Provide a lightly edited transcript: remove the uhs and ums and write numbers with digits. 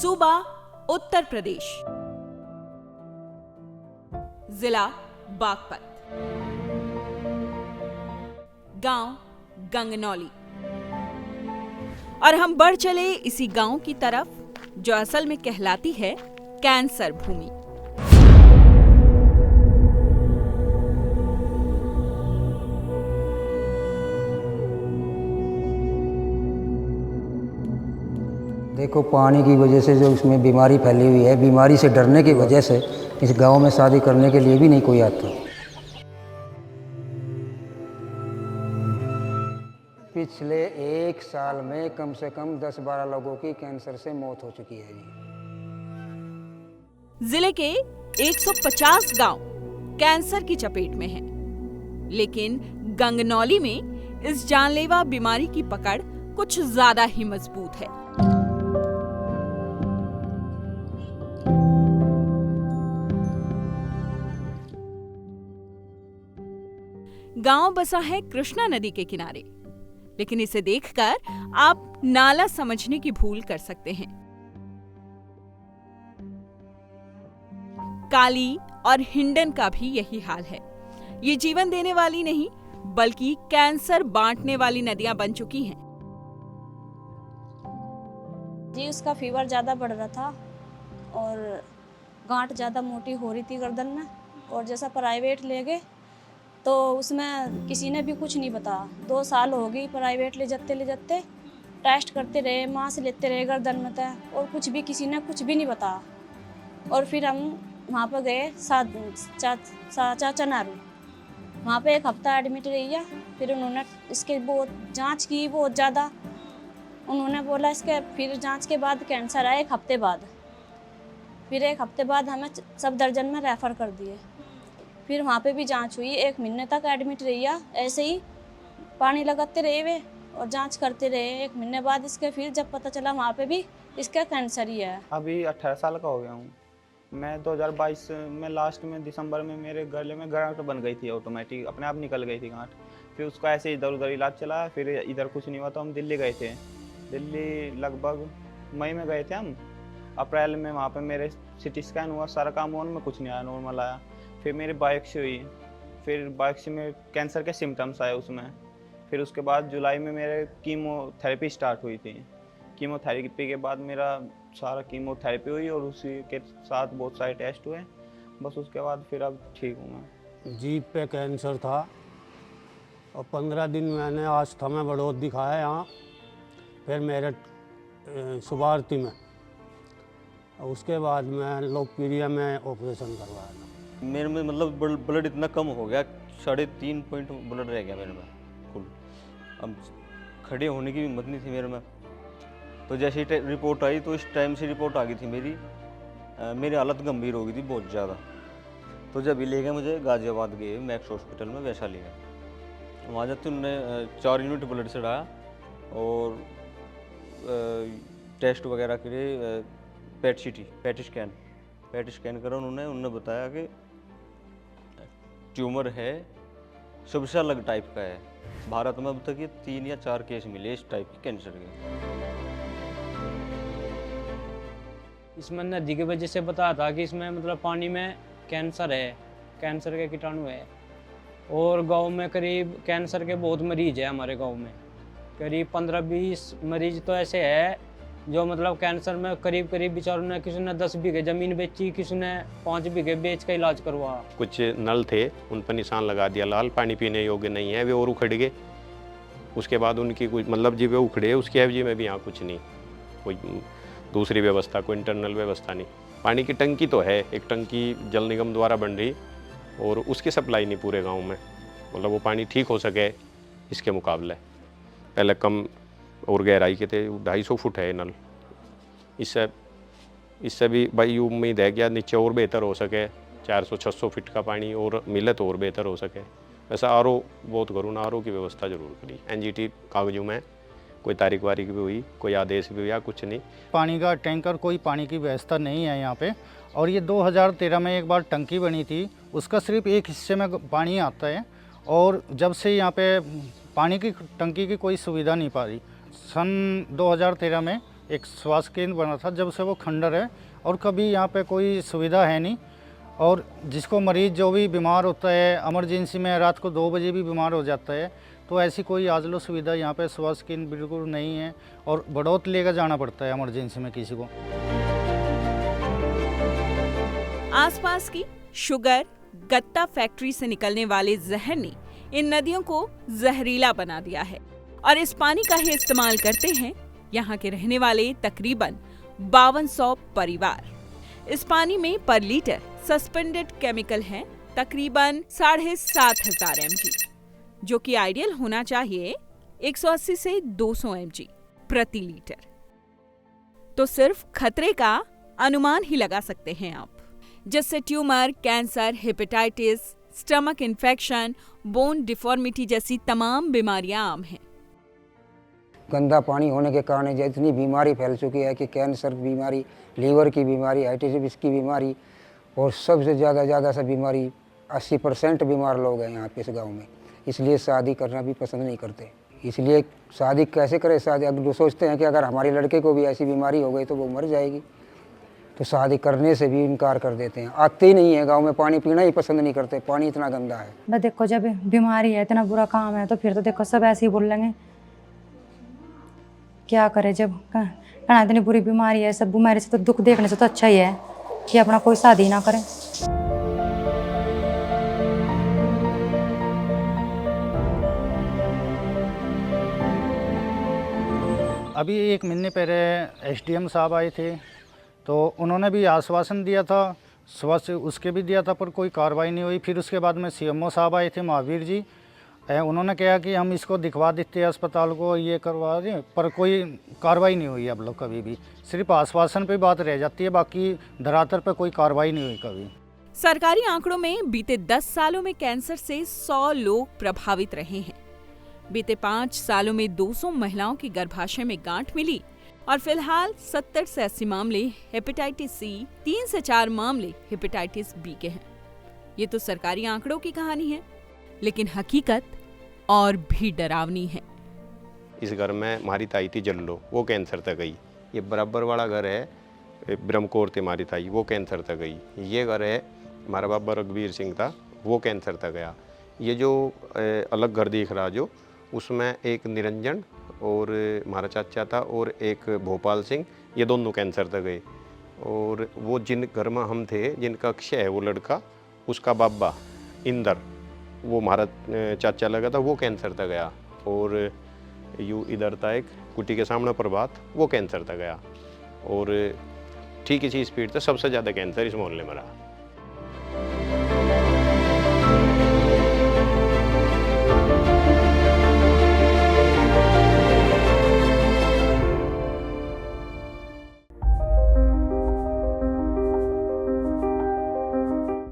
सूबा उत्तर प्रदेश, जिला बागपत, गांव गंगनौली। और हम बढ़ चले इसी गांव की तरफ जो असल में कहलाती है कैंसर भूमि। देखो, पानी की वजह से जो इसमें बीमारी फैली हुई है, बीमारी से डरने की वजह से इस गांव में शादी करने के लिए भी नहीं कोई आता। पिछले 1 साल में कम से कम 10-12 लोगों की कैंसर से मौत हो चुकी है जी। जिले के 150 गांव कैंसर की चपेट में हैं, लेकिन गंगनौली में इस जानलेवा बीमारी की पकड़ कुछ ज्यादा ही मजबूत है। गांव बसा है कृष्णा नदी के किनारे, लेकिन इसे देखकर आप नाला समझने की भूल कर सकते हैं। काली और हिंडन का भी यही हाल है। ये जीवन देने वाली नहीं बल्कि कैंसर बांटने वाली नदियां बन चुकी हैं। जी, उसका फीवर ज़्यादा बढ़ रहा था और गांठ ज़्यादा मोटी हो रही थी गर्दन में। और जैसा प्राइवेट ले गए तो उसमें किसी ने भी कुछ नहीं बताया। 2 साल हो गई प्राइवेट ले जाते टेस्ट करते रहे, मांस लेते रहे गर्दन में तय, और कुछ भी किसी ने कुछ भी नहीं बताया। और फिर हम वहाँ पर गए चाचा नारू, वहाँ पे 1 हफ्ता एडमिट रही है। फिर उन्होंने इसके बहुत जांच की, बहुत ज़्यादा। उन्होंने बोला इसके फिर जांच के बाद कैंसर आया 1 हफ्ते बाद। फिर 1 हफ्ते बाद हमें सफदरजंग में रेफ़र कर दिए। फिर वहाँ पे भी जांच हुई, 1 महीने तक एडमिट रही है। ऐसे ही पानी लगाते रहे वे और जांच करते रहे। 1 महीने बाद इसके फिर जब पता चला वहाँ पे भी इसका कैंसर ही है। अभी 18 साल का हो गया हूँ मैं। 2022 में लास्ट में दिसंबर में मेरे गले में गांठ बन गई थी, ऑटोमेटिक अपने आप निकल गई थी गांठ। फिर उसका ऐसे इधर उधर इलाज चला, फिर इधर कुछ नहीं हुआ तो हम दिल्ली गए थे। दिल्ली लगभग मई में गए थे हम। अप्रैल में वहाँ पे मेरे CT स्कैन हुआ, सारा काम हुआ, उनमें कुछ नहीं आया, नॉर्मल आया। फिर मेरी बायोप्सी हुई, फिर बायोप्सी में कैंसर के सिम्टम्स आए उसमें। फिर उसके बाद जुलाई में मेरे कीमोथेरेपी स्टार्ट हुई थी। कीमोथेरेपी के बाद मेरा सारा कीमोथेरेपी हुई और उसी के साथ बहुत सारे टेस्ट हुए। बस उसके बाद फिर अब ठीक हूँ मैं। जीभ पे कैंसर था और 15 दिन मैंने आस्था में बड़ौद दिखाया यहाँ, फिर मेरठ सुबारती में। उसके बाद मैं लोकप्रिया में ऑपरेशन करवाया था। मेरे में मतलब ब्लड इतना कम हो गया, 3.5 पॉइंट ब्लड रह गया मेरे में कुल। अब खड़े होने की हिम्मत नहीं थी मेरे में। तो जैसे ही रिपोर्ट आई तो इस टाइम से रिपोर्ट आ गई थी मेरी हालत गंभीर हो गई थी बहुत ज़्यादा। तो जब ही ले गए मुझे गाजियाबाद गए मैक्स हॉस्पिटल में, वैशाली गए। वहाँ जाते उन्होंने 4 यूनिट ब्लड चढ़ाया और टेस्ट वगैरह करे, पेट स्कैन करा उन्होंने बताया कि ट्यूमर है, सबसे अलग टाइप का है। भारत में अब तक ये 3 या 4 केस मिले इस टाइप के कैंसर के। इसमें नदी की वजह से बताया था कि इसमें मतलब पानी में कैंसर है, कैंसर के कीटाणु है। और गांव में करीब कैंसर के बहुत मरीज है। हमारे गांव में करीब 15-20 मरीज तो ऐसे है जो मतलब कैंसर में करीब बेचारों ने, किसी ने 10 बीघे ज़मीन बेची, किसी ने 5 बीघे बेच का इलाज करवा। कुछ नल थे, उन पर निशान लगा दिया लाल, पानी पीने योग्य नहीं है, वे और उखड़ गए। उसके बाद उनकी कुछ मतलब जी वे उखड़े, उसकी एवजी में भी यहाँ कुछ नहीं, कोई दूसरी व्यवस्था, कोई इंटरनल व्यवस्था नहीं। पानी की टंकी तो है, एक टंकी जल निगम द्वारा बन रही और उसकी सप्लाई नहीं पूरे गाँव में, मतलब वो पानी ठीक हो सके इसके मुकाबले। पहले कम और गहराई के थे, 250 फुट है नल। इससे भी भाई उम्मीद है कि नीचे और बेहतर हो सके, 400-600 फीट का पानी और मिले तो और बेहतर हो सके। वैसा RO बहुत करूँ ना, RO की व्यवस्था जरूर करी। NGT कागजों में कोई तारीख वारीख भी हुई, कोई आदेश भी हुआ, कुछ नहीं। पानी का टैंकर, कोई पानी की व्यवस्था नहीं है यहाँ पे। और ये 2013 में एक बार टंकी बनी थी, उसका सिर्फ एक हिस्से में पानी आता है। और जब से यहाँ पे पानी की टंकी की कोई सुविधा नहीं पा रही। सन 2013 में एक स्वास्थ्य केंद्र बना था, जब से वो खंडर है और कभी यहाँ पे कोई सुविधा है नहीं। और जिसको मरीज़ जो भी बीमार होता है इमरजेंसी में रात को 2 बजे भी बीमार हो जाता है, तो ऐसी कोई आज लो सुविधा यहाँ पे स्वास्थ्य केंद्र बिल्कुल नहीं है और बड़ौत लेकर जाना पड़ता है इमरजेंसी में किसी को। आसपास की शुगर गत्ता फैक्ट्री से निकलने वाले जहर ने इन नदियों को जहरीला बना दिया है और इस पानी का ही इस्तेमाल करते हैं यहाँ के रहने वाले तकरीबन 5200 परिवार। इस पानी में पर लीटर सस्पेंडेड केमिकल है तकरीबन 7500 mg, जो कि आइडियल होना चाहिए 180 से 200 mg प्रति लीटर। तो सिर्फ खतरे का अनुमान ही लगा सकते हैं आप, जिससे tumour, cancer, hepatitis, stomach infection, bone deformity जैसी तमाम बीमारियां आम हैं। गंदा पानी होने के कारण इतनी बीमारी फैल चुकी है कि कैंसर की बीमारी, लीवर की बीमारी, हाइटिस की बीमारी और सबसे ज़्यादा सा बीमारी 80% बीमार लोग हैं यहाँ पे इस गांव में। इसलिए शादी करना भी पसंद नहीं करते। इसलिए शादी कैसे करें? शादी अगर सोचते हैं कि अगर हमारे लड़के को भी ऐसी बीमारी हो गई तो वो मर जाएगी, तो शादी करने से भी इनकार कर देते हैं। आते ही नहीं है गांव में, पानी पीना ही पसंद नहीं करते, पानी इतना गंदा है। मैं देखो जब बीमारी है, इतना बुरा काम है, तो फिर तो देखो सब ऐसे ही बोलेंगे। क्या करे जब कहना इतनी बुरी बीमारी है, सब बीमारी से तो दुख देखने से तो अच्छा ही है कि अपना कोई शादी ना करे। अभी 1 महीने पहले एसडीएम साहब आए थे, तो उन्होंने भी आश्वासन दिया था, स्वास्थ्य उसके भी दिया था, पर कोई कार्रवाई नहीं हुई। फिर उसके बाद में सीएमओ साहब आए थे, महावीर जी, उन्होंने कहा कि हम इसको दिखवा देते हैं अस्पताल को, ये करवा दें, पर कोई कार्रवाई नहीं हुई अब लोग कभी भी। सिर्फ आश्वासन पे बात रह जाती है, बाकी धरातल पे कोई कार्रवाई नहीं हुई कभी। सरकारी आंकड़ों में बीते 10 सालों में कैंसर से 100 लोग प्रभावित रहे हैं। बीते 5 सालों में 200 महिलाओं की गर्भाशय में गांठ मिली और फिलहाल 70 से 80 मामले हेपेटाइटिस सी, 3 से 4 मामले हेपेटाइटिस बी के हैं। ये तो सरकारी आंकड़ों की कहानी है, लेकिन हकीकत और भी डरावनी है। इस घर में हमारी ताई थी जल्लो, वो कैंसर तक गई। ये बराबर वाला घर है ब्रह्मकोर थे हमारी ताई, वो कैंसर तक गई। ये घर है हमारा बाबा रघुवीर सिंह था, वो कैंसर तक गया। ये जो अलग घर दिख रहा जो, उसमें एक निरंजन और हमारा चाचा था और एक भोपाल सिंह, ये दोनों कैंसर तक गए। और वो जिन घर में हम थे, जिनका अक्षय है वो लड़का, उसका बाबा इंदर, वो हमारा चाचा लगा था, वो कैंसर तक गया। और यू इधर था एक कुटी के सामने प्रभात, वो कैंसर तक गया। और ठीक इसी स्पीड से सबसे ज़्यादा कैंसर इस मोहल्ले में रहा।